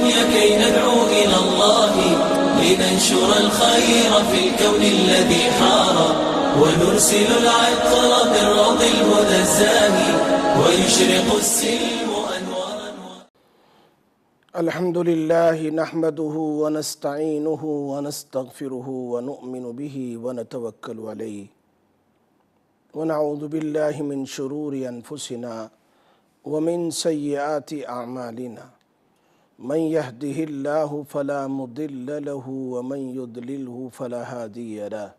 كي ندعو إلى الله لننشر الخير في الكون الذي حار ونرسل العطر من روض الهدى الزاهي ويشرق السلم أنوارا. الحمد لله نحمده ونستعينه ونستغفره ونؤمن به ونتوكل عليه ونعوذ بالله من شرور أنفسنا ومن سيئات أعمالنا من يهده الله فلا مضل له ومن يضلله فلا هادي له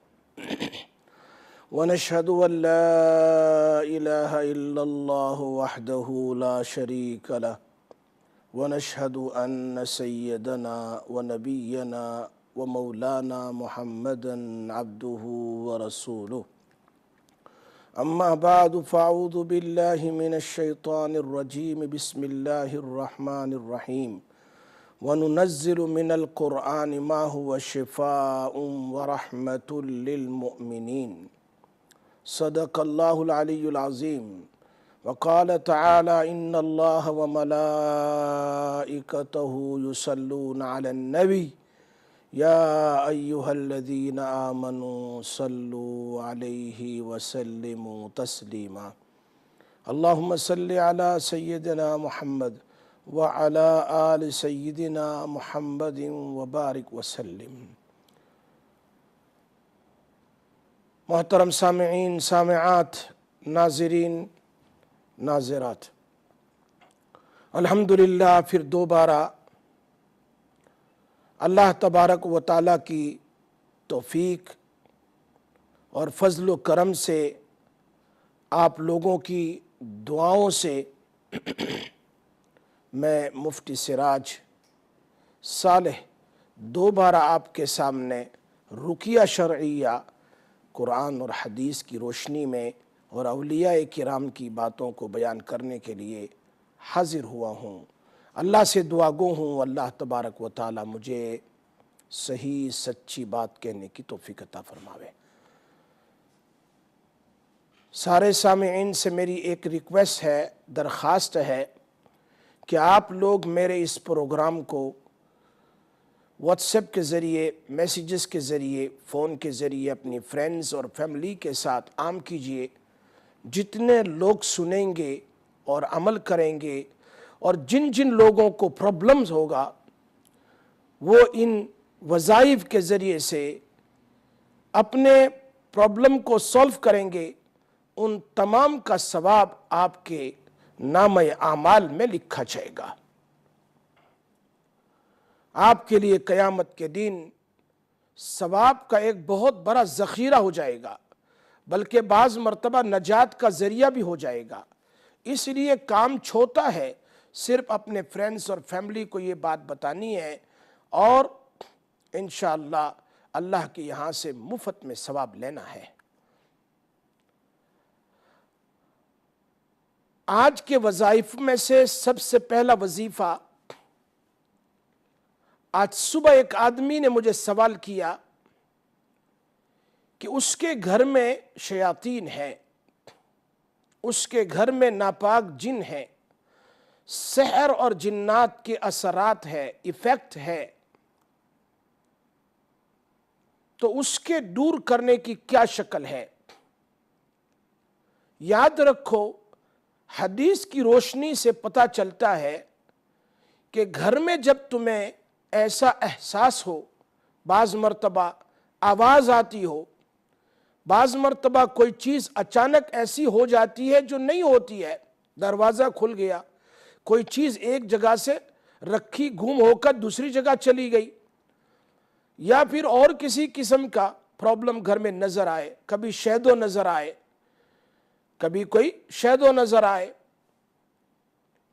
ونشهد أن لا إله إلا الله وحده لا شريك له ونشهد أن سيدنا ونبينا ومولانا محمدا عبده ورسوله أما بعد فأعوذ بالله من الشيطان الرجيم بسم الله الرحمن الرحيم وننزل من القرآن ما هو شفاء ورحمة للمؤمنين صدق الله العلي العظيم وقال تعالى إن الله وملائكته يصلون على النبي يا أيها الذين آمنوا صلوا عليه وسلموا تسليما اللهم صل على سيدنا محمد وعلى آل سيدنا محمد وبارك وسلم۔ محترم سامعین، سامعات، ناظرین، ناظرات، الحمدللہ پھر دوبارہ اللہ تبارک و تعالیٰ کی توفیق اور فضل و کرم سے آپ لوگوں کی دعاؤں سے میں مفتی سراج صالح دوبارہ آپ کے سامنے رقیہ شرعیہ قرآن اور حدیث کی روشنی میں اور اولیاء کرام کی باتوں کو بیان کرنے کے لیے حاضر ہوا ہوں۔ اللہ سے دعا گو ہوں اللہ تبارک و تعالی مجھے صحیح سچی بات کہنے کی توفیق عطا فرماوے۔ سارے سامعین سے میری ایک ریکویسٹ ہے، درخواست ہے کہ آپ لوگ میرے اس پروگرام کو واٹس ایپ کے ذریعے، میسیجز کے ذریعے، فون کے ذریعے اپنی فرینڈز اور فیملی کے ساتھ عام کیجئے۔ جتنے لوگ سنیں گے اور عمل کریں گے اور جن جن لوگوں کو پرابلمز ہوگا وہ ان وظائف کے ذریعے سے اپنے پرابلم کو سولو کریں گے، ان تمام کا ثواب آپ کے نامہ اعمال میں لکھا جائے گا۔ آپ کے لیے قیامت کے دن ثواب کا ایک بہت بڑا ذخیرہ ہو جائے گا، بلکہ بعض مرتبہ نجات کا ذریعہ بھی ہو جائے گا۔ اس لیے کام چھوٹا ہے، صرف اپنے فرینڈز اور فیملی کو یہ بات بتانی ہے اور انشاءاللہ اللہ کے یہاں سے مفت میں ثواب لینا ہے۔ آج کے وظائف میں سے سب سے پہلا وظیفہ، آج صبح ایک آدمی نے مجھے سوال کیا کہ اس کے گھر میں شیاطین ہے، اس کے گھر میں ناپاک جن ہے، سحر اور جنات کے اثرات ہے، ایفیکٹ ہے، تو اس کے دور کرنے کی کیا شکل ہے؟ یاد رکھو، حدیث کی روشنی سے پتہ چلتا ہے کہ گھر میں جب تمہیں ایسا احساس ہو، بعض مرتبہ آواز آتی ہو، بعض مرتبہ کوئی چیز اچانک ایسی ہو جاتی ہے جو نہیں ہوتی ہے، دروازہ کھل گیا، کوئی چیز ایک جگہ سے رکھی گم ہو کر دوسری جگہ چلی گئی، یا پھر اور کسی قسم کا پرابلم گھر میں نظر آئے، کبھی شیڈو نظر آئے، کبھی کوئی شیڈو نظر آئے،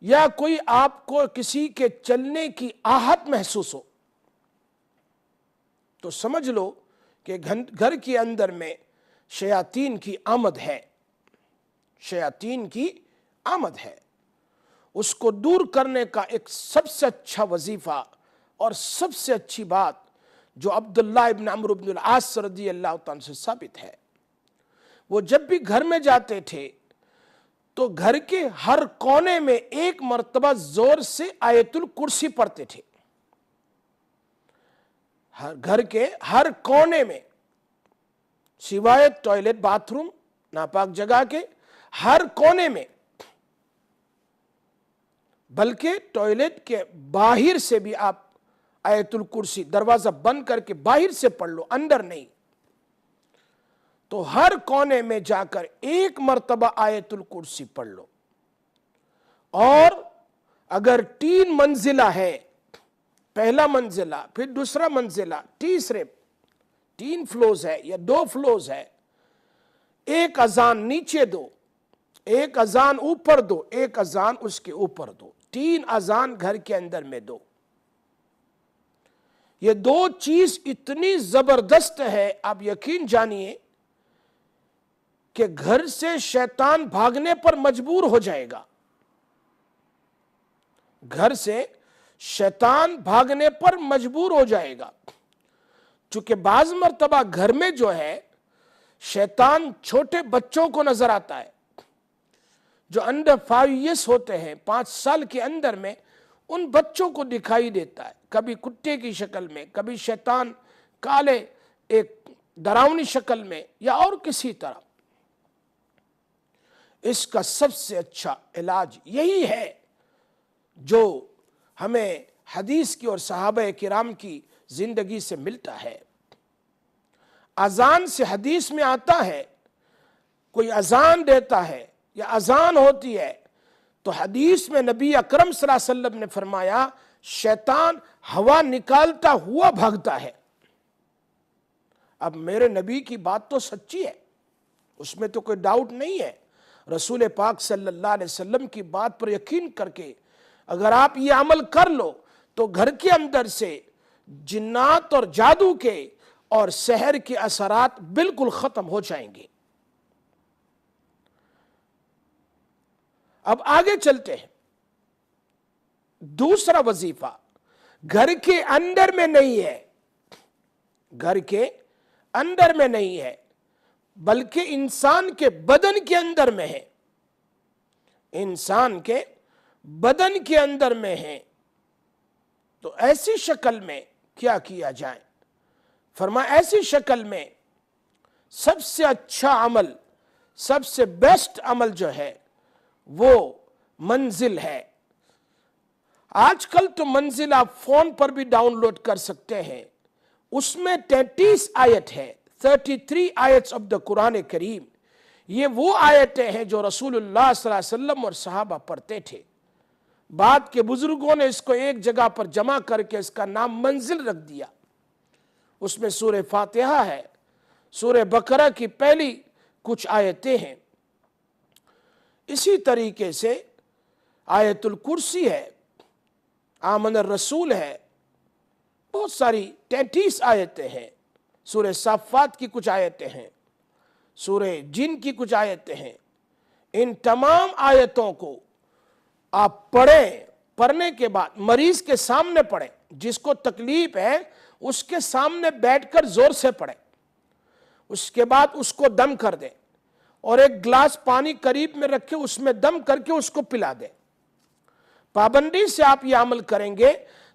یا کوئی آپ کو کسی کے چلنے کی آہٹ محسوس ہو، تو سمجھ لو کہ گھر کے اندر میں شیاطین کی آمد ہے، شیاطین کی آمد ہے۔ اس کو دور کرنے کا ایک سب سے اچھا وظیفہ اور سب سے اچھی بات جو عبداللہ ابن عمرو بن العاص رضی اللہ عنہ سے ثابت ہے، وہ جب بھی گھر میں جاتے تھے تو گھر کے ہر کونے میں ایک مرتبہ زور سے آیت الکرسی پڑھتے تھے۔ گھر کے ہر کونے میں، سوائے ٹوائلٹ باتھ روم ناپاک جگہ کے، ہر کونے میں، بلکہ ٹوائلٹ کے باہر سے بھی آپ آیت الکرسی دروازہ بند کر کے باہر سے پڑھ لو، اندر نہیں، تو ہر کونے میں جا کر ایک مرتبہ آیت الکرسی پڑھ لو۔ اور اگر 3 منزلہ ہے، پہلا منزلہ، پھر دوسرا منزلہ، تیسرے 3 فلوز ہے یا 2 فلوز ہے، ایک اذان نیچے دو، ایک اذان اوپر دو، ایک اذان اس کے اوپر دو، 3 اذان گھر کے اندر میں دو۔ یہ 2 چیز اتنی زبردست ہے، آپ یقین جانیے کہ گھر سے شیطان بھاگنے پر مجبور ہو جائے گا، گھر سے شیطان بھاگنے پر مجبور ہو جائے گا۔ چونکہ بعض مرتبہ گھر میں جو ہے شیطان چھوٹے بچوں کو نظر آتا ہے، جو انڈر 5 ایئرس ہوتے ہیں، 5 سال کے اندر میں، ان بچوں کو دکھائی دیتا ہے، کبھی کتے کی شکل میں، کبھی شیطان کالے ایک ڈراؤنی شکل میں، یا اور کسی طرح۔ اس کا سب سے اچھا علاج یہی ہے جو ہمیں حدیث کی اور صحابہ کرام کی زندگی سے ملتا ہے۔ اذان سے حدیث میں آتا ہے، کوئی اذان دیتا ہے یا اذان ہوتی ہے تو حدیث میں نبی اکرم صلی اللہ علیہ وسلم نے فرمایا شیطان ہوا نکالتا ہوا بھاگتا ہے۔ اب میرے نبی کی بات تو سچی ہے، اس میں تو کوئی ڈاؤٹ نہیں ہے۔ رسول پاک صلی اللہ علیہ وسلم کی بات پر یقین کر کے اگر آپ یہ عمل کر لو تو گھر کے اندر سے جنات اور جادو کے اور سحر کے اثرات بالکل ختم ہو جائیں گے۔ اب آگے چلتے ہیں۔ دوسرا وظیفہ گھر کے اندر میں نہیں ہے، گھر کے اندر میں نہیں ہے، بلکہ انسان کے بدن کے اندر میں ہے، انسان کے بدن کے اندر میں ہے۔ تو ایسی شکل میں کیا کیا جائے؟ فرمایا ایسی شکل میں سب سے اچھا عمل، سب سے بیسٹ عمل جو ہے وہ منزل ہے۔ آج کل تو منزل آپ فون پر بھی ڈاؤن لوڈ کر سکتے ہیں، اس میں 33 آیت ہے، 33 آیتس آف دا قرآن کریم۔ یہ وہ آیتیں ہیں جو رسول اللہ صلی اللہ علیہ وسلم اور صحابہ پڑھتے تھے۔ بعد کے بزرگوں نے اس کو ایک جگہ پر جمع کر کے اس کا نام منزل رکھ دیا۔ اس میں سورہ فاتحہ ہے، سورہ بقرہ کی پہلی کچھ آیتیں ہیں، اسی طریقے سے آیت الکرسی ہے، آمن الرسول ہے، بہت ساری 33 آیتیں ہیں، سورہ صافات کی کچھ آیتیں ہیں، سورہ جن کی کچھ آیتیں ہیں۔ ان تمام آیتوں کو آپ پڑھیں، پڑھنے کے بعد مریض کے سامنے پڑھیں، جس کو تکلیف ہے اس کے سامنے بیٹھ کر زور سے پڑھیں، اس کے بعد اس کو دم کر دیں، اور ایک گلاس پانی قریب میں رکھے، اس میں دم کر کے اس کو پلا دیں۔ پابندی سے آپ یہ عمل کریں گے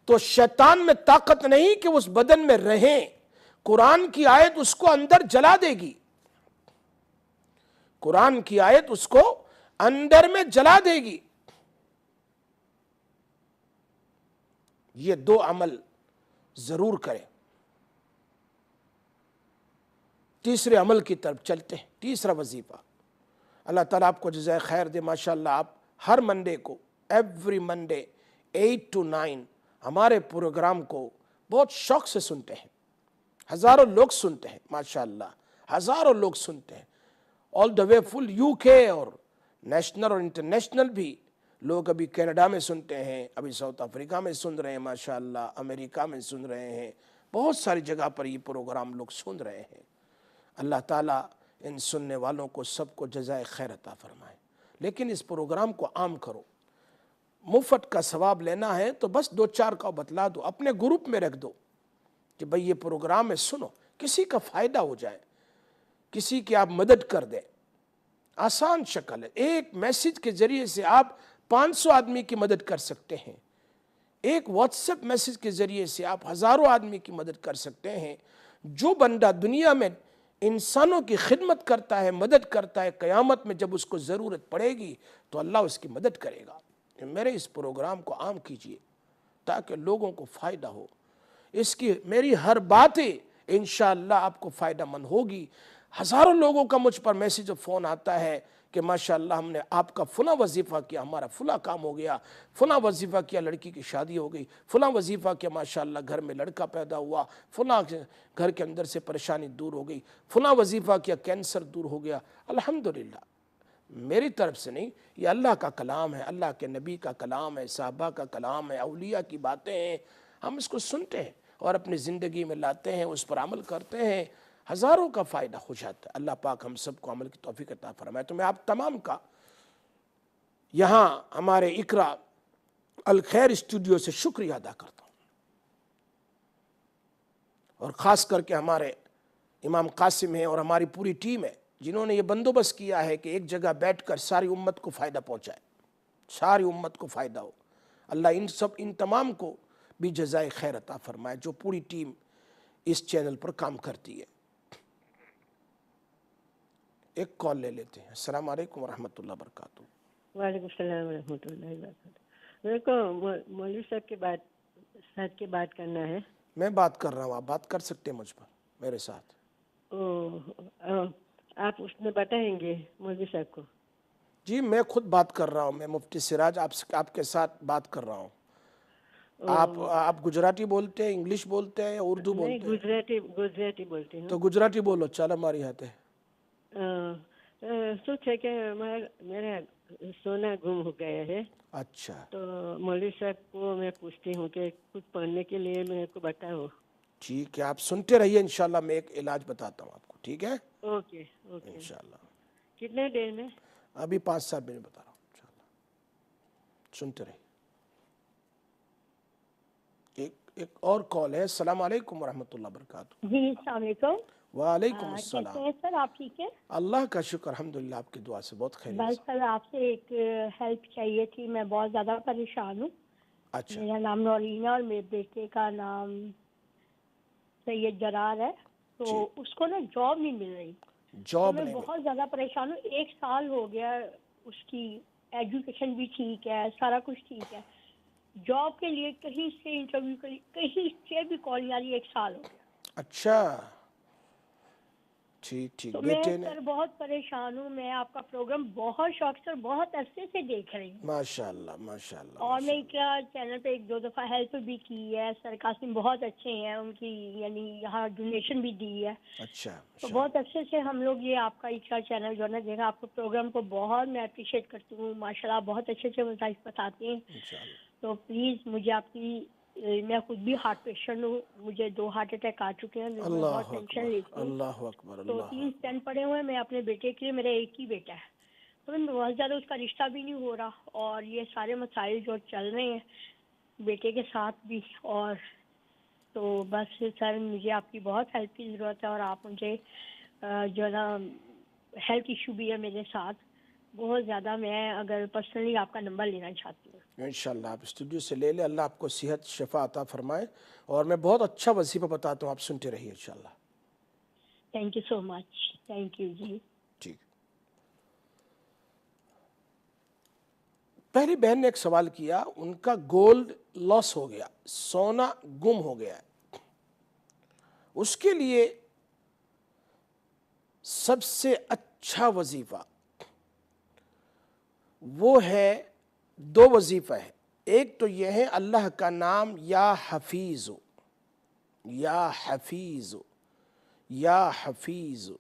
تو شیطان میں طاقت نہیں کہ اس بدن میں رہیں، قرآن کی آیت اس کو اندر جلا دے گی، قرآن کی آیت اس کو اندر میں جلا دے گی۔ یہ 2 عمل ضرور کریں۔ تیسرے عمل کی طرف چلتے ہیں، تیسرا وظیفہ۔ اللہ تعالیٰ آپ کو جزائے خیر دے، ماشاءاللہ آپ ہر منڈے کو، ایوری منڈے 8 to 9 ہمارے پروگرام کو بہت شوق سے سنتے ہیں، ہزاروں لوگ سنتے ہیں، ماشاءاللہ ہزاروں لوگ سنتے ہیں، آل دا وے فل UK اور نیشنل اور انٹرنیشنل بھی لوگ ابھی کینیڈا میں سنتے ہیں، ابھی ساؤتھ افریقہ میں سن رہے ہیں، ماشاءاللہ امریکہ میں سن رہے ہیں، بہت ساری جگہ پر یہ پروگرام لوگ سن رہے ہیں۔ اللہ تعالیٰ ان سننے والوں کو سب کو جزائے خیر عطا فرمائے۔ لیکن اس پروگرام کو عام کرو، مفت کا ثواب لینا ہے تو بس 2-4 کا بتلا دو، اپنے گروپ میں رکھ دو کہ بھئی یہ پروگرام ہے، سنو، کسی کا فائدہ ہو جائے، کسی کی آپ مدد کر دیں۔ آسان شکل ہے، ایک میسج کے ذریعے سے آپ 500 آدمی کی مدد کر سکتے ہیں، ایک واٹس ایپ میسج کے ذریعے سے آپ ہزاروں آدمی کی مدد کر سکتے ہیں. جو بندہ دنیا میں انسانوں کی خدمت کرتا ہے، مدد کرتا ہے، قیامت میں جب اس کو ضرورت پڑے گی تو اللہ اس کی مدد کرے گا. میرے اس پروگرام کو عام کیجئے تاکہ لوگوں کو فائدہ ہو. اس کی میری ہر باتیں انشاءاللہ آپ کو فائدہ مند ہوگی. ہزاروں لوگوں کا مجھ پر میسیج و فون آتا ہے کہ ماشاءاللہ ہم نے آپ کا فلاں وظیفہ کیا، ہمارا فلاں کام ہو گیا، فلاں وظیفہ کیا لڑکی کی شادی ہو گئی، فلاں وظیفہ کیا ماشاءاللہ گھر میں لڑکا پیدا ہوا، فلاں گھر کے اندر سے پریشانی دور ہو گئی، فلاں وظیفہ کیا کینسر دور ہو گیا. الحمدللہ میری طرف سے نہیں، یہ اللہ کا کلام ہے، اللہ کے نبی کا کلام ہے، صحابہ کا کلام ہے، اولیاء کی باتیں ہیں. ہم اس کو سنتے ہیں اور اپنی زندگی میں لاتے ہیں، اس پر عمل کرتے ہیں، ہزاروں کا فائدہ ہو جاتا ہے. اللہ پاک ہم سب کو عمل کی توفیق عطا فرمائے. تو میں آپ تمام کا یہاں ہمارے اقرا الخیر اسٹوڈیو سے شکریہ ادا کرتا ہوں، اور خاص کر کے ہمارے امام قاسم ہیں اور ہماری پوری ٹیم ہے جنہوں نے یہ بندوبست کیا ہے کہ ایک جگہ بیٹھ کر ساری امت کو فائدہ پہنچائے، ساری امت کو فائدہ ہو. اللہ ان تمام کو بھی جزائے خیر عطا فرمائے جو پوری ٹیم اس چینل پر کام کرتی ہے. ایک کال لے لیتے ہیں. السلام علیکم ورحمۃ اللہ وبرکاتہ. وعلیکم السلام ورحمۃ اللہ وبرکاتہ. میرے کو مولوی صاحب کی بات کرنا ہے. میں بات کر رہا ہوں، آپ بات کر سکتے ہیں مجھ پر میرے ساتھ. آپ اس میں بتائیں گے مولوی صاحب کو؟ جی میں خود بات کر رہا ہوں، میں مفتی سراج آپ کے ساتھ بات کر رہا ہوں. آپ گجراتی بولتے ہیں، انگلش بولتے ہیں، اردو بولتے ہیں؟ گجراتی بولتے ہیں. تو گجراتی بولو، چل ہماری ہاتھ ہے. سوچ ہے کہ میرا سونا گم ہو گیا ہے. اچھا تو مولوی صاحب کو میں پوچھتی ہوں کہ کچھ پڑھنے کے لیے میرے کو بتاؤ. ٹھیک ہے، آپ سنتے رہیے، انشاءاللہ میں ایک علاج بتاتا ہوں آپ کو. ٹھیک ہے اوکے انشاءاللہ. کتنے دیر میں؟ ابھی 5-7 منٹ بتا رہا ہوں انشاءاللہ، سنتے رہیے. ایک اور کال ہے. السلام علیکم ورحمۃ اللہ وبرکاتہ. جی السلام علیکم. وعلیکم کیسے السلام. ہیں سر آپ؟ ٹھیک ہے اللہ کا شکر الحمدللہ، آپ کی دعا سے بہت خیریت. بس سر آپ سے ایک ہیلپ چاہیے تھی، میں بہت زیادہ پریشان ہوں. اچھا میرا نام نورینا اور میرے بیٹے کا نام سید جرار ہے. تو اس کو نا جاب نہیں مل رہی. جاب میں نہیں بہت زیادہ پریشان ہوں. 1 سال ہو گیا، اس کی ایجوکیشن بھی ٹھیک ہے، سارا کچھ ٹھیک ہے. جاب کے لیے کہیں سے انٹرویو کری، کہیں سے بھی کال نہیں آ رہی. 1 سال ہو گیا. اچھا ٹھیک. تو میں بیٹے نے سر بہت پریشان ہوں. میں آپ کا پروگرام بہت شوق سے بہت عرصے سے دیکھ رہی ہوں، ماشاءاللہ ماشاءاللہ. اور میں کیا چینل پہ 1-2 دفعہ ہیلپ بھی کی ہے. سر قاسم بہت اچھے ہیں، ان کی یعنی یہاں ڈونیشن بھی دی ہے. اچھا تو بہت اچھے سے ہم لوگ یہ آپ کا اقرا چینل جو ہے نا دیکھا. آپ کے پروگرام کو بہت میں اپریشیٹ کرتی ہوں. ماشاءاللہ بہت اچھے سے وظائف بتاتے ہیں. انشاءاللہ. تو پلیز مجھے آپ کی، میں خود بھی ہارٹ پیشنٹ ہوں، مجھے 2 ہارٹ اٹیک آ چکے ہیں. میں بہت ٹینشن لیتی ہوں. اللہ اکبر. تو 3 اسٹینٹ پڑے ہوئے ہیں. میں اپنے بیٹے کے لیے، میرا ایک ہی بیٹا ہے، تو میں بہت زیادہ اس کا رشتہ بھی نہیں ہو رہا، اور یہ سارے مسائل جو چل رہے ہیں بیٹے کے ساتھ بھی. اور تو بس سر مجھے آپ کی بہت ہیلپ کی ضرورت ہے، اور آپ مجھے جو ہے نا ہیلتھ ایشو بھی ہے میرے ساتھ بہت زیادہ. میں اگر پرسنلی آپ کا نمبر لینا چاہتی ہوں. انشاءاللہ آپ اسٹوڈیو سے لے لیں. اللہ آپ کو صحت شفا عطا فرمائے. اور میں بہت اچھا وظیفہ بتاتا ہوں، آپ سنتے رہیے انشاءاللہ. Thank you so much. Thank you جی. ٹھیک. پہلی بہن نے ایک سوال کیا، ان کا گولڈ لاس ہو گیا، سونا گم ہو گیا ہے. اس کے لیے سب سے اچھا وظیفہ وہ ہے، 2 وظیفہ ہے. ایک تو یہ ہے اللہ کا نام یا حفیظ، یا حفیظ، یا حفیظ،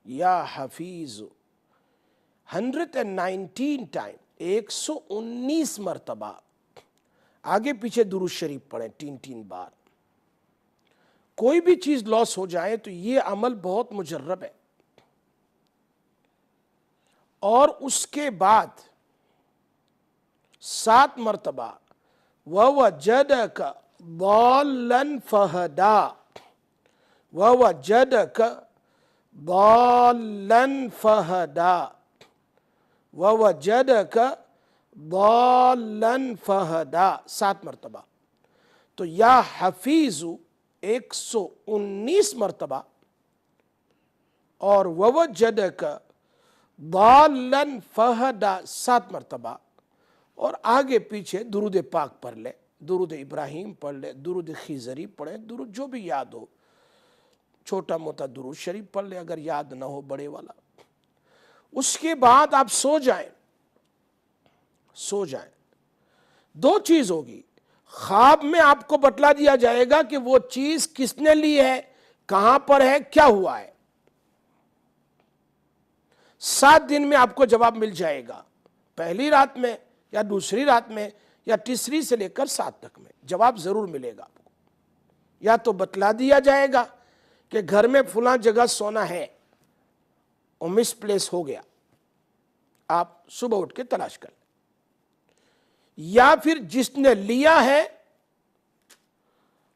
یا حفیظ 119 ٹائم، 119 مرتبہ آگے پیچھے درود شریف پڑھیں 3 بار. کوئی بھی چیز لاس ہو جائے تو یہ عمل بہت مجرب ہے. اور اس کے بعد 7 مرتبہ وَوَجَدَكَ ضَالًّا فَهَدَىٰ، وَوَجَدَكَ ضَالًّا فَهَدَىٰ، وَوَجَدَكَ ضالن فہدا 7 مرتبہ، تو یا حفیظو 119 مرتبہ، اور ووجدک ضالن فہدا 7 مرتبہ، اور آگے پیچھے درود پاک پڑھ لے، درود ابراہیم پڑھ لے، درود خیزری پڑھے، درود جو بھی یاد ہو، چھوٹا موٹا درود شریف پڑھ لے اگر یاد نہ ہو بڑے والا۔ اس کے بعد آپ سو جائیں۔ 2 چیز ہوگی، خواب میں آپ کو بتلا دیا جائے گا کہ وہ چیز کس نے لی ہے، کہاں پر ہے، کیا ہوا ہے۔ 7 دن میں آپ کو جواب مل جائے گا، پہلی رات میں یا دوسری رات میں یا تیسری سے لے کر 7 تک میں جواب ضرور ملے گا آپ کو۔ یا تو بتلا دیا جائے گا کہ گھر میں فلاں جگہ سونا ہے اور مس پلیس ہو گیا، آپ صبح اٹھ کے تلاش کر لیں، یا پھر جس نے لیا ہے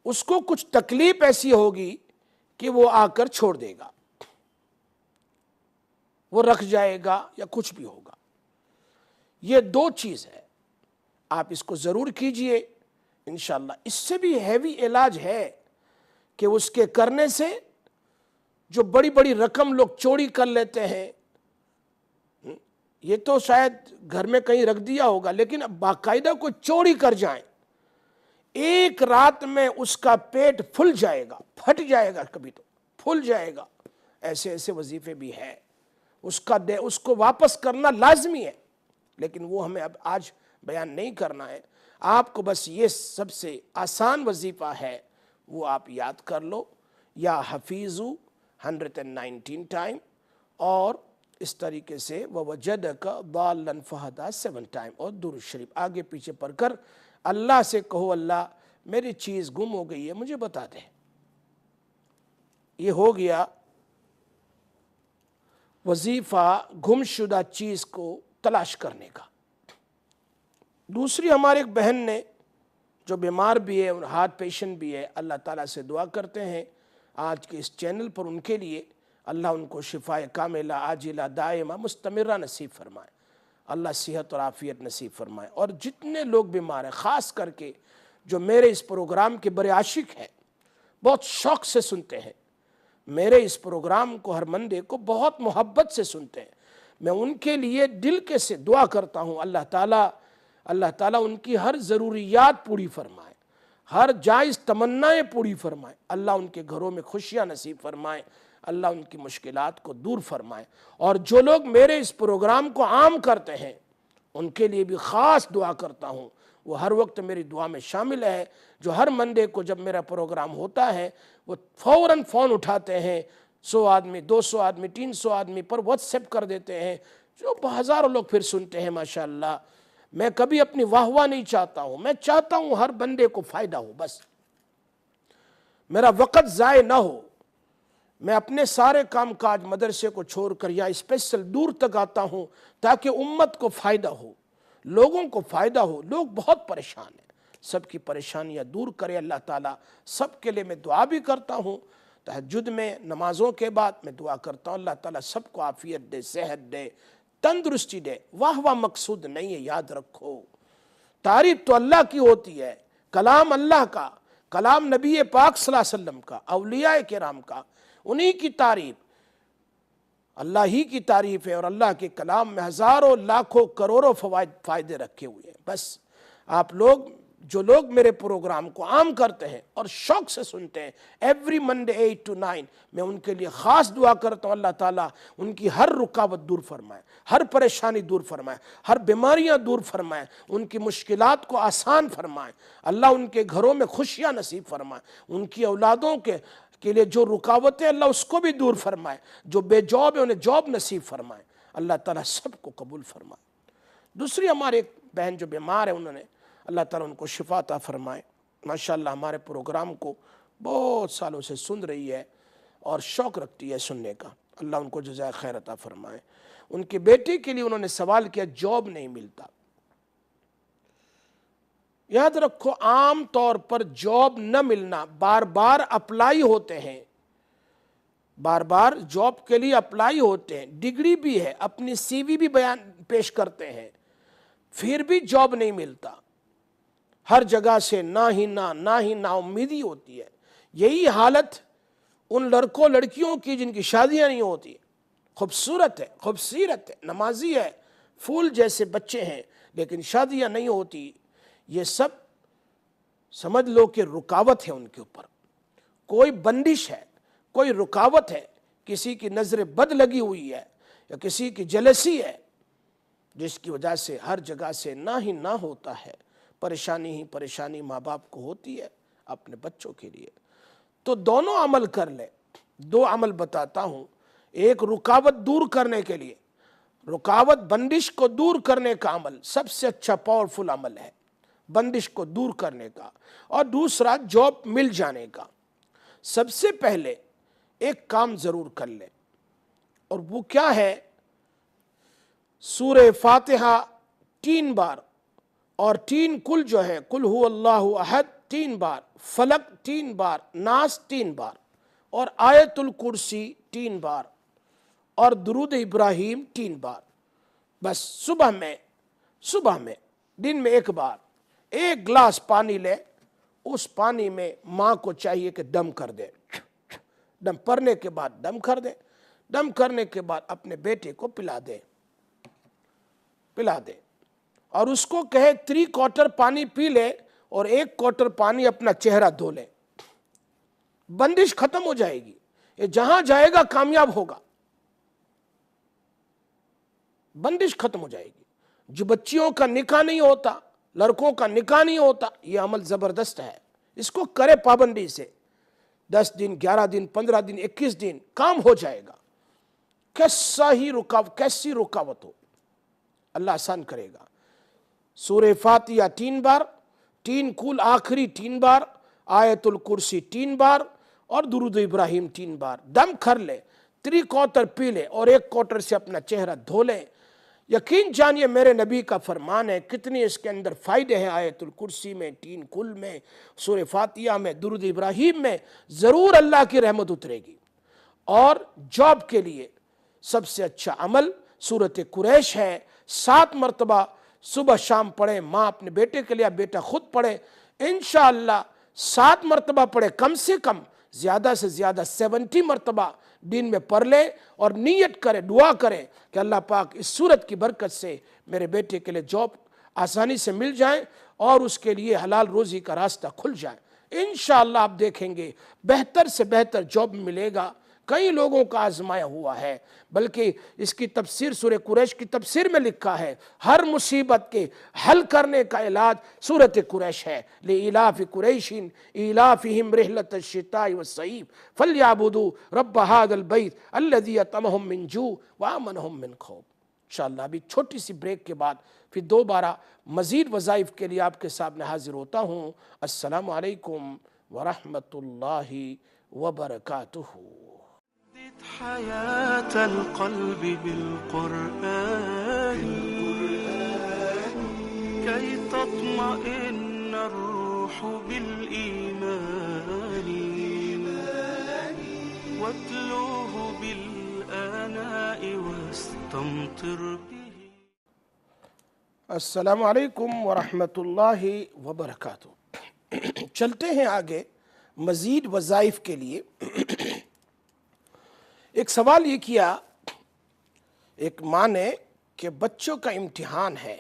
اس کو کچھ تکلیف ایسی ہوگی کہ وہ آ کر چھوڑ دے گا، وہ رکھ جائے گا یا کچھ بھی ہوگا۔ یہ 2 چیز ہے، آپ اس کو ضرور کیجئے انشاءاللہ۔ اس سے بھی ہیوی علاج ہے کہ اس کے کرنے سے جو بڑی بڑی رقم لوگ چوری کر لیتے ہیں، یہ تو شاید گھر میں کہیں رکھ دیا ہوگا، لیکن باقاعدہ کوئی چوری کر جائیں، 1 رات میں اس کا پیٹ پھل جائے گا، پھٹ جائے گا، کبھی تو پھل جائے گا۔ ایسے وظیفے بھی ہیں، اس کو واپس کرنا لازمی ہے، لیکن وہ ہمیں اب آج بیان نہیں کرنا ہے۔ آپ کو بس یہ سب سے آسان وظیفہ ہے، وہ آپ یاد کر لو، یا حفیظو 119 ٹائم، اور اس طریقے سے ووجدک ضالن فہدا 7 ٹائم، اور درود شریف آگے پیچھے پڑھ کر اللہ سے کہو اللہ میری چیز گم ہو گئی ہے، مجھے بتا دے۔ یہ ہو گیا وظیفہ گم شدہ چیز کو تلاش کرنے کا۔ دوسری ہمارے ایک بہن نے جو بیمار بھی ہے اور ہارٹ پیشنٹ بھی ہے، اللہ تعالیٰ سے دعا کرتے ہیں آج کے اس چینل پر ان کے لیے، اللہ ان کو شفاء کاملہ عاجلہ دائمہ مستمرہ نصیب فرمائے، اللہ صحت اور عافیت نصیب فرمائے۔ اور جتنے لوگ بیمار ہیں، خاص کر کے جو میرے اس پروگرام کے بڑے عاشق ہیں، بہت شوق سے سنتے ہیں، میرے اس پروگرام کو ہر منڈے کو بہت محبت سے سنتے ہیں، میں ان کے لیے دل کے سے دعا کرتا ہوں اللہ تعالیٰ ان کی ہر ضروریات پوری فرمائے، ہر جائز تمنائیں پوری فرمائے، اللہ ان کے گھروں میں خوشیاں نصیب فرمائے، اللہ ان کی مشکلات کو دور فرمائے۔ اور جو لوگ میرے اس پروگرام کو عام کرتے ہیں ان کے لیے بھی خاص دعا کرتا ہوں، وہ ہر وقت میری دعا میں شامل ہے، جو ہر منڈے کو جب میرا پروگرام ہوتا ہے وہ فوراً فون اٹھاتے ہیں، 100 آدمی 200 آدمی 300 آدمی پر واٹس ایپ کر دیتے ہیں، جو ہزاروں لوگ پھر سنتے ہیں ماشاءاللہ۔ میں کبھی اپنی واہ نہیں چاہتا ہوں، میں چاہتا ہوں ہر بندے کو فائدہ ہو، بس میرا وقت ضائع نہ ہو۔ میں اپنے سارے کام کاج مدرسے کو چھوڑ کر یہاں اسپیشل دور تک آتا ہوں تاکہ امت کو فائدہ ہو، لوگوں کو فائدہ ہو۔ لوگ بہت پریشان ہیں، سب کی پریشانیاں دور کرے اللہ تعالیٰ۔ سب کے لیے میں دعا بھی کرتا ہوں، تہجد میں نمازوں کے بعد میں دعا کرتا ہوں اللہ تعالیٰ سب کو عافیت دے، صحت دے، تندرستی دے۔ واہ مقصود نہیں ہے، یاد رکھو تعریف تو اللہ کی ہوتی ہے، کلام اللہ کا، کلام نبی پاک صلی اللہ علیہ وسلم کا، اولیاء کرام کا، انہی کی تعریف، اللہ ہی کی تعریف ہے، اور اللہ کے کلام میں ہزاروں لاکھوں کروڑوں فائدے رکھے ہوئے ہیں۔ بس آپ لوگ جو لوگ میرے پروگرام کو عام کرتے ہیں اور شوق سے سنتے ہیں، ایوری منڈے 8 to 9 میں ان کے لیے خاص دعا کرتا ہوں اللہ تعالیٰ ان کی ہر رکاوٹ دور فرمائے، ہر پریشانی دور فرمائے، ہر بیماریاں دور فرمائے، ان کی مشکلات کو آسان فرمائے، اللہ ان کے گھروں میں خوشیاں نصیب فرمائے، ان کی اولادوں کے لیے جو رکاوٹیں اللہ اس کو بھی دور فرمائے، جو بے جاب ہے انہیں جاب نصیب فرمائے، اللہ تعالیٰ سب کو قبول فرمائے۔ دوسری ہمارے ایک بہن جو بیمار ہے، انہوں نے اللہ تعالیٰ ان کو شفا عطا فرمائے، ماشاءاللہ ہمارے پروگرام کو بہت سالوں سے سن رہی ہے اور شوق رکھتی ہے سننے کا، اللہ ان کو جزائے خیر عطا فرمائے۔ ان کے بیٹے کے لیے انہوں نے سوال کیا، جاب نہیں ملتا۔ یاد رکھو عام طور پر جاب نہ ملنا، بار بار اپلائی ہوتے ہیں، بار بار جاب کے لیے اپلائی ہوتے ہیں، ڈگری بھی ہے، اپنی سی وی بھی پیش کرتے ہیں، پھر بھی جاب نہیں ملتا، ہر جگہ سے نا ہی نا امیدی ہوتی ہے۔ یہی حالت ان لڑکوں لڑکیوں کی جن کی شادیاں نہیں ہوتی، خوبصورت ہے، خوبصورت ہے، نمازی ہے، پھول جیسے بچے ہیں، لیکن شادیاں نہیں ہوتی۔ یہ سب سمجھ لو کہ رکاوٹ ہے ان کے اوپر، کوئی بندش ہے، کوئی رکاوٹ ہے، کسی کی نظر بد لگی ہوئی ہے یا کسی کی جلسی ہے، جس کی وجہ سے ہر جگہ سے نہ ہوتا ہے۔ پریشانی ہی پریشانی ماں باپ کو ہوتی ہے اپنے بچوں کے لیے۔ تو دونوں عمل کر لیں، دو عمل بتاتا ہوں۔ ایک رکاوٹ دور کرنے کے لیے، رکاوٹ بندش کو دور کرنے کا عمل سب سے اچھا پاورفل عمل ہے، بندش کو دور کرنے کا۔ اور دوسرا جاب مل جانے کا۔ سب سے پہلے ایک کام ضرور کر لیں، اور وہ کیا ہے؟ سورہ فاتحہ 3 بار اور 3 کل جو ہے، قل هو اللہ احد 3 بار، فلق 3 بار، ناس 3 بار، اور آیت الکرسی 3 بار، اور درود ابراہیم 3 بار۔ بس صبح میں دن میں 1 بار 1 گلاس پانی لے، اس پانی میں ماں کو چاہیے کہ دم کر دے، دم پڑنے کے بعد دم کر دے، دم کرنے کے بعد اپنے بیٹے کو پلا دے، اور اس کو کہے 3/4 پانی پی لے اور 1/4 پانی اپنا چہرہ دھو لے۔ بندش ختم ہو جائے گی، یہ جہاں جائے گا کامیاب ہوگا، بندش ختم ہو جائے گی۔ جو بچیوں کا نکاح نہیں ہوتا، لڑکوں کا نکاح نہیں ہوتا، یہ عمل زبردست ہے، اس کو کرے پابندی سے، 10 دن 11 دن 15 دن 21 دن کام ہو جائے گا۔ کیسی رکاوٹ ہو، اللہ آسان کرے گا۔ سورہ فاتحہ 3 بار، 3 کل آخری 3 بار، آیت الکرسی 3 بار، اور درود ابراہیم 3 بار، دم کر لے، 3/4 پی لے اور 1/4 سے اپنا چہرہ دھو لے۔ یقین جانیے میرے نبی کا فرمان ہے، کتنی اس کے اندر فائدے ہیں آیت الکرسی میں، 3 کل میں، سورہ فاتحہ میں، درود ابراہیم میں، ضرور اللہ کی رحمت اترے گی۔ اور جاب کے لیے سب سے اچھا عمل سورۃ قریش ہے، 7 مرتبہ صبح شام پڑھے، ماں اپنے بیٹے کے لیے، بیٹا خود پڑھے، انشاءاللہ 7 مرتبہ پڑھے، کم سے کم زیادہ سے زیادہ 70 مرتبہ دن میں پڑھ لے، اور نیت کرے، دعا کرے کہ اللہ پاک اس سورت کی برکت سے میرے بیٹے کے لیے جاب آسانی سے مل جائے اور اس کے لیے حلال روزی کا راستہ کھل جائے۔ انشاءاللہ آپ دیکھیں گے بہتر سے بہتر جاب ملے گا۔ کئی لوگوں کا آزمایا ہوا ہے، بلکہ اس کی تفسیر سورہ قریش کی تفسیر میں لکھا ہے، ہر مصیبت کے حل کرنے کا علاج سورۃ قریش ہے۔ لِإِلَافِ قُرَيْشٍ إِلَافِهِمْ رِحْلَةَ الشِّتَاءِ وَالصَّيْفِ فَلْيَعْبُدُوا رَبَّ هَذَا الْبَيْتِ الَّذِي أَطْعَمَهُم مِّن جُوعٍ وَآمَنَهُم مِّن خَوْفٍ۔ انشاءاللہ ابھی چھوٹی سی بریک کے بعد پھر دوبارہ مزید وظائف کے لیے آپ کے سامنے حاضر ہوتا ہوں۔ السلام علیکم ورحمۃ اللہ وبرکاتہ۔ حياة القلب بالقرآن كي تطمئن الروح بالإيمان واتلوه بالآناء واستمطر به۔ السلام علیکم ورحمۃ اللہ وبرکاتہ۔ چلتے ہیں آگے مزید وظائف کے لیے۔ ایک سوال یہ کیا ایک ماں نے کہ بچوں کا امتحان ہے،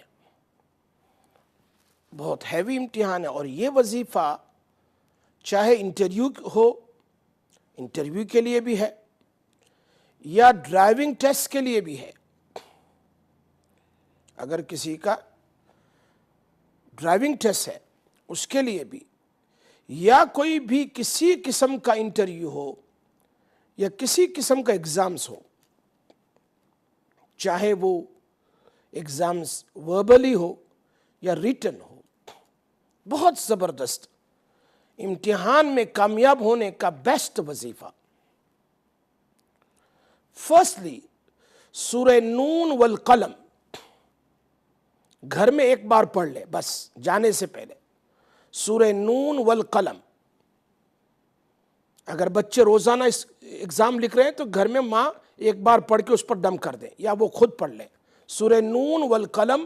بہت ہیوی امتحان ہے، اور یہ وظیفہ چاہے انٹرویو کے لیے بھی ہے یا ڈرائیونگ ٹیسٹ کے لیے بھی ہے۔ اگر کسی کا ڈرائیونگ ٹیسٹ ہے اس کے لیے بھی، یا کوئی بھی کسی قسم کا انٹرویو ہو یا کسی قسم کا ایگزامز ہو، چاہے وہ ایگزامز وربلی ہو یا ریٹن ہو، بہت زبردست امتحان میں کامیاب ہونے کا بیسٹ وظیفہ۔ فرسٹلی سورہ نون والقلم گھر میں 1 بار پڑھ لے، بس جانے سے پہلے سورہ نون والقلم۔ اگر بچے روزانہ اس ایگزام لکھ رہے ہیں تو گھر میں ماں 1 بار پڑھ کے اس پر دم کر دیں، یا وہ خود پڑھ لیں۔ سورہ نون والقلم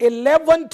11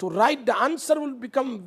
To write the answer will become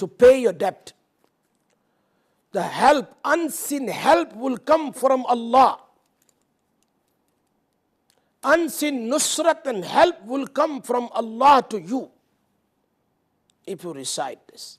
to pay your debt. The help, unseen help will come from Allah. Unseen nusrat and help will come from Allah to you if you recite this.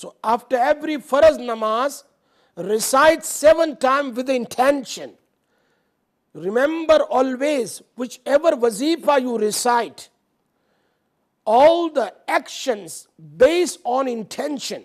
So after every farz namaz, recite 7 times with the intention. Remember always, whichever wazifa you recite, all the actions based on intention.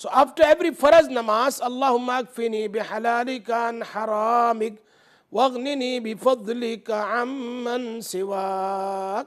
So after every farz namaz, Allahumma akfini bihalalika an haramik waghnini bifadlika amman siwak,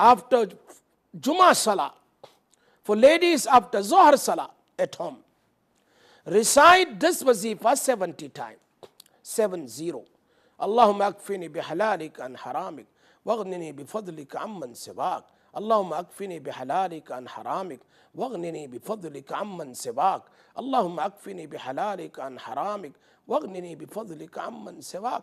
after Juma Salah, for ladies after Zohar Salah at home, recite this wazifa 70 times. 70. Allahumma akfini bihalalik an haramik, waghnini bifadlika amman siwak. Allahumma akfini bihalalik an haramik, waghnini bifadlika amman siwak. Allahumma akfini bihalalik an haramik, waghnini bifadlika amman siwak.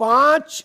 5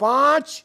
5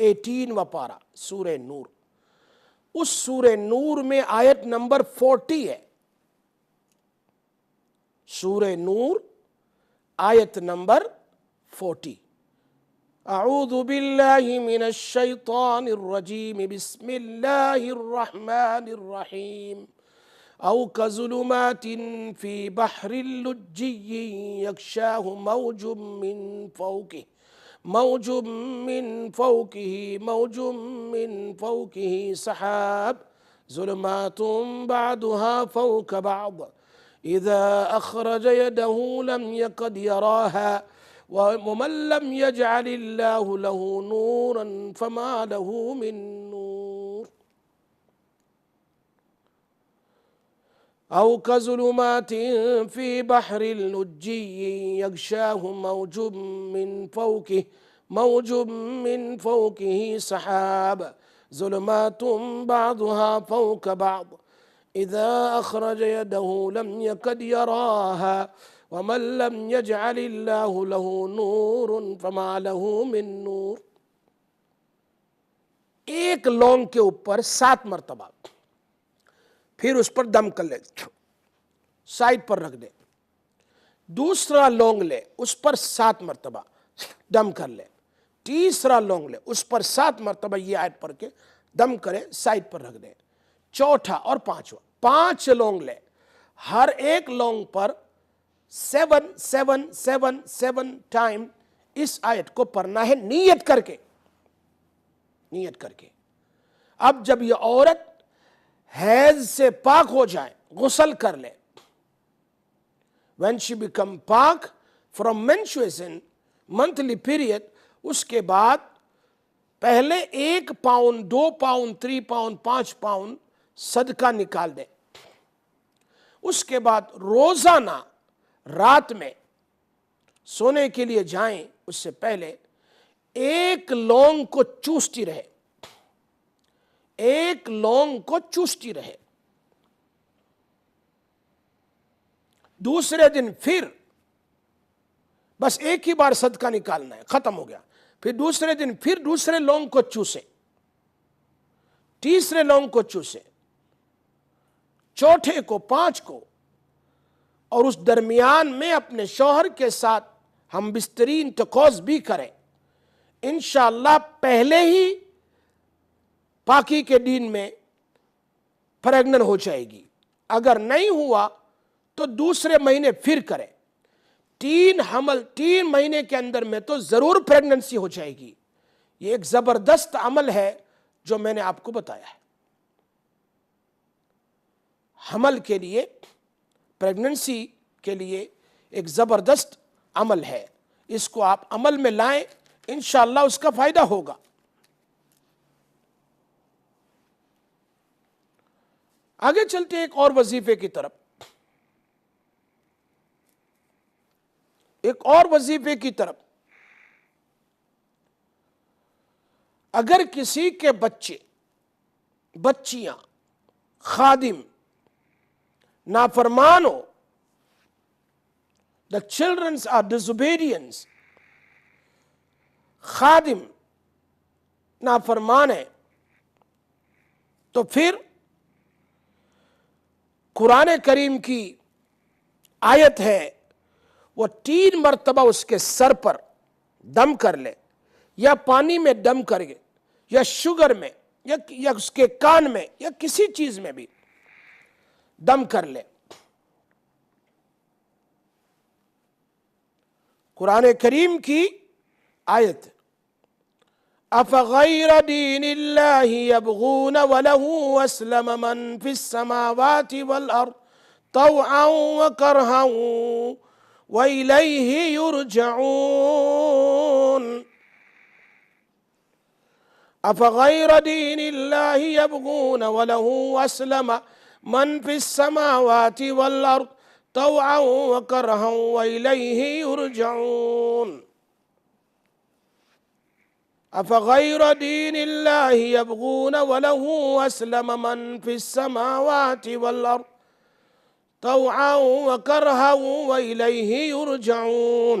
18واں پارہ سورہ نور، اس سورہ نور میں آیت number 40 ہے، سورہ نور آیت number 40۔ اعوذ باللہ من الشیطان الرجیم، بسم اللہ الرحمن الرحیم۔ او کظلمات فی بحر لجی یغشاہ موج من فوقہ موج من فوقہ سحاب ظلمات بعضها فوق بعض اذا اخرج يده لم يكد يراها ومن لم يجعل الله له نورا فما له من نور۔ او کظلمات فی بحر لجی یغشاہ موج من فوقہ سحاب ظلمات بعضها فوق بعض اذا اخرج يده لم يكد يراها ومن لم يجعل الله له نور فما له من نور۔ ایک لونگ کے اوپر 7 مرتبہ، پھر اس پر دم کر لے، سائڈ پر رکھ دے، دوسرا لونگ لے، اس پر 7 مرتبہ دم کر لے، تیسرا لونگ لے، اس پر 7 مرتبہ یہ آیت پڑھ کے دم کرے، سائڈ پر رکھ دے، چوتھا اور پانچواں، 5 لونگ لے، ہر ایک لونگ پر 7 ٹائم اس آیت کو پڑھنا ہے، نیت کر کے۔ اب جب یہ عورت حیض سے پاک ہو جائے، غسل کر لے، when she become پاک from menstruation monthly period، اس کے بعد پہلے 1 پاؤنڈ 2 پاؤنڈ 3 پاؤنڈ 5 پاؤنڈ صدقہ نکال دے، اس کے بعد روزانہ رات میں سونے کے لیے جائیں اس سے پہلے 1 لونگ کو چوستی رہے، 1 لونگ کو چوستی رہے، دوسرے دن پھر بس ایک ہی بار صدقہ نکالنا ہے، ختم ہو گیا، پھر دوسرے دن پھر دوسرے لونگ کو چوسے، تیسرے لونگ کو چوسے، چوتھے کو، 5 کو، اور اس درمیان میں اپنے شوہر کے ساتھ ہم بستری انتقاض بھی کریں، انشاءاللہ پہلے ہی پاکی کے دن میں پریگنن ہو جائے گی، اگر نہیں ہوا تو دوسرے مہینے پھر کریں، 3 مہینے کے اندر میں تو ضرور پریگننسی ہو جائے گی۔ یہ ایک زبردست عمل ہے جو میں نے آپ کو بتایا ہے، حمل کے لیے، پریگننسی کے لیے ایک زبردست عمل ہے، اس کو آپ عمل میں لائیں، انشاءاللہ اس کا فائدہ ہوگا۔ آگے چلتے ایک اور وظیفے کی طرف، اگر کسی کے بچے، بچیاں، خادم نافرمان ہو، the children are disobedient، خادم نافرمان ہے، تو پھر قرآن کریم کی آیت ہے، وہ 3 مرتبہ اس کے سر پر دم کر لے، یا پانی میں دم کر گے، یا شوگر میں، یا اس کے کان میں، یا کسی چیز میں بھی دم کر لے۔ قرآن کریم کی آیت، افغیر دین اللہ یبغون وله اسلم من فی السماوات والارض طوعا وکرہا وإلیہ یرجعون۔ افغیر دین اللہ یبغون وله اسلم من فی السماوات والارض طوعا وکرہا وإلیہ یرجعون۔ افغیر دین اللہ یبغون وله اسلم من فی السماوات والارض طوعا وکرہا وإلیہ یرجعون۔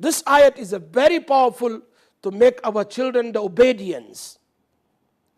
This ayat is a very powerful to make our children the obedience.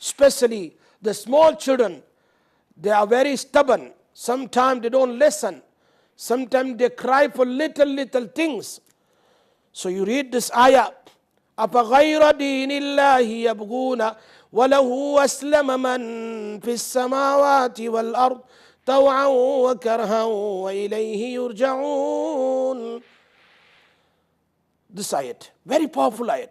Especially the small children, they are very stubborn. Sometimes they don't listen. Sometimes they cry for little things. So you read this ayah. أفغير دين الله يبغون وله أسلم من في السماوات والأرض طوعا وكرها وإليه يرجعون. This ayat, very powerful ayat.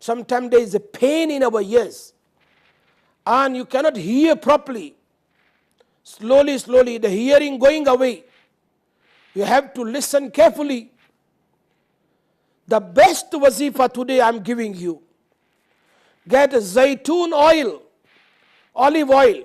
Sometimes there is a pain in our ears and you cannot hear properly. Slowly the hearing going away. You have to listen carefully. The best wazifa today I am giving you. Get zaytun oil, olive oil.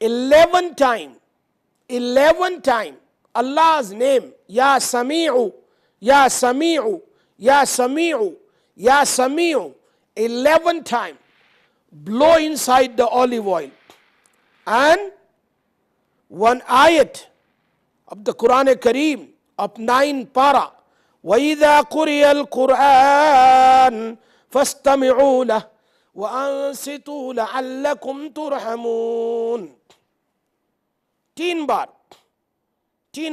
11 time Allah's name, Ya Sami'u, Ya Sami'u, Ya Sami'u, Ya Sami'u, 11 time. Blow inside the olive oil. And one ayat of the Quran Kareem of 9 para. وَإِذَا قُرِئَ الْقُرْآنُ فَاسْتَمِعُوا لَهُ وَأَنصِتُوا لَعَلَّكُمْ تُرْحَمُونَ. 3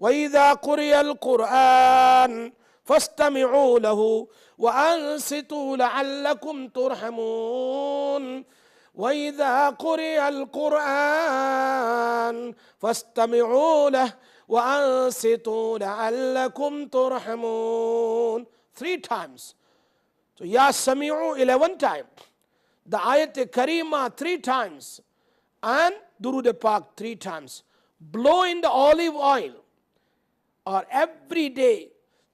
وَإِذَا قُرِئَ الْقُرْآنُ فَاسْتَمِعُوا لَهُ وَأَنصِتُوا لَعَلَّكُمْ تُرْحَمُونَ. وَإِذَا قُرِئَ الْقُرْآنُ فَاسْتَمِعُوا لَهُ وَأَنصِتُوا لَعَلَّكُمْ تُرْحَمُونَ. 3 times. So Ya Sami'u 11 times. The Ayat Karima 3 times. And Durud Pak 3 times. Blow in the olive oil. Or every day,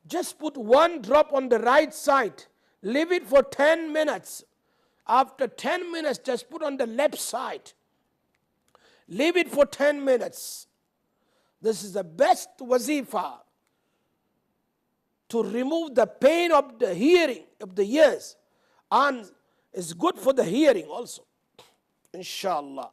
just put 1 drop on the right side. Leave it for 10 minutes. After 10 minutes, just put on the left side. Leave it for 10 minutes. This is the best wazifa to remove the pain of the hearing, of the ears. And it's good for the hearing also. Inshallah.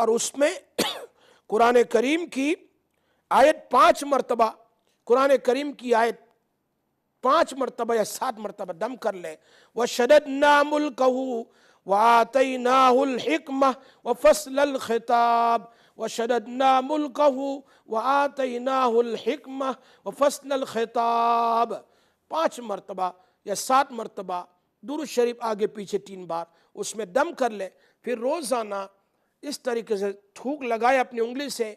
اور اس میں قرآن کریم کی آیت 5 مرتبہ، قرآن کریم کی آیت 5 مرتبہ یا 7 مرتبہ دم کر لے. وَشَدَدْنَا مُلْكَهُ وَآتَيْنَاهُ الْحِكْمَةَ وَفَصْلَ الْخِطَابِ وَشَدَدْنَا مُلْكَهُ وَآتَيْنَاهُ الْحِكْمَةَ وَفَصْلَ الْخِطَابِ. 5 مرتبہ یا 7 مرتبہ درود شریف آگے پیچھے 3 بار اس میں دم کر لے. پھر روزانہ اس طریقے سے تھوک لگائے اپنی انگلی سے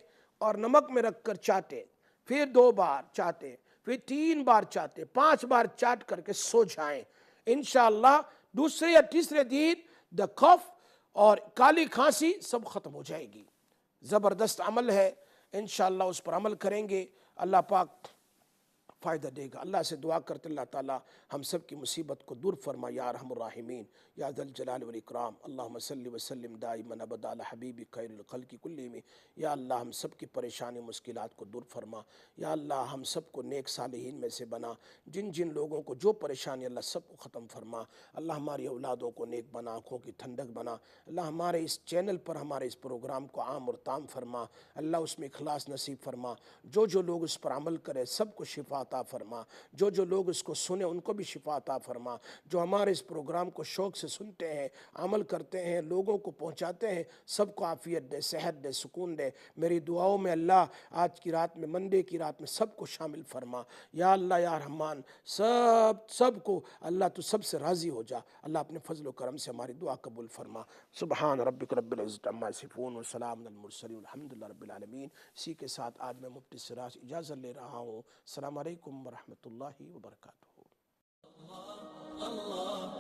اور نمک میں رکھ کر چاٹے، پھر 2 بار چاٹے، پھر 3 بار چاٹے، 5 بار چاٹ کر کے سو جائیں. انشاءاللہ دوسرے یا تیسرے دن دا کف اور کالی کھانسی سب ختم ہو جائے گی. زبردست عمل ہے، انشاءاللہ اس پر عمل کریں گے، اللہ پاک فائدہ دے گا. اللہ سے دعا کرتے اللہ تعالی ہم سب کی مصیبت کو دور فرما یا ارحم الراحمین یا ذا الجلال والاکرام. اللہم صلی وسلم دائما ابدا علی حبیبک خیر الخلق کلہم. یا اللہ ہم سب کی پریشانی مشکلات کو دور فرما. یا اللہ ہم سب کو نیک صالحین میں سے بنا. جن جن لوگوں کو جو پریشانی اللہ سب کو ختم فرما. اللہ ہماری اولادوں کو نیک بنا، آنکھوں کی ٹھنڈک بنا. اللہ ہمارے اس چینل پر ہمارے اس پروگرام کو عام اور تام فرما. اللہ اس میں اخلاص نصیب فرما. جو جو لوگ اس پر عمل کرے سب کو شفا عطا فرما. جو جو لوگ اس کو سنے ان کو بھی شفا عطا فرما. جو ہمارے اس پروگرام کو شوق سے سنتے ہیں، عمل کرتے ہیں، لوگوں کو پہنچاتے ہیں، سب کو عافیت دے، صحت دے، سکون دے. میری دعاؤں میں اللہ آج کی رات میں، منڈے کی رات میں سب کو شامل فرما. یا اللہ یا رحمان سب کو اللہ تو سب سے راضی ہو جا. اللہ اپنے فضل و کرم سے ہماری دعا قبول فرما. سبحان ربک رب العزت عما یصفون وسلام علی المرسلین والحمدللہ رب العالمین. اسی کے ساتھ آج میں مفتی سراج اجازت لے رہا ہوں. السلام علیکم ورحمۃ اللہ وبرکاتہ. اللہ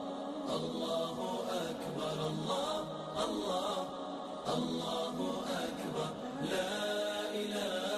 اکبر، لا الہ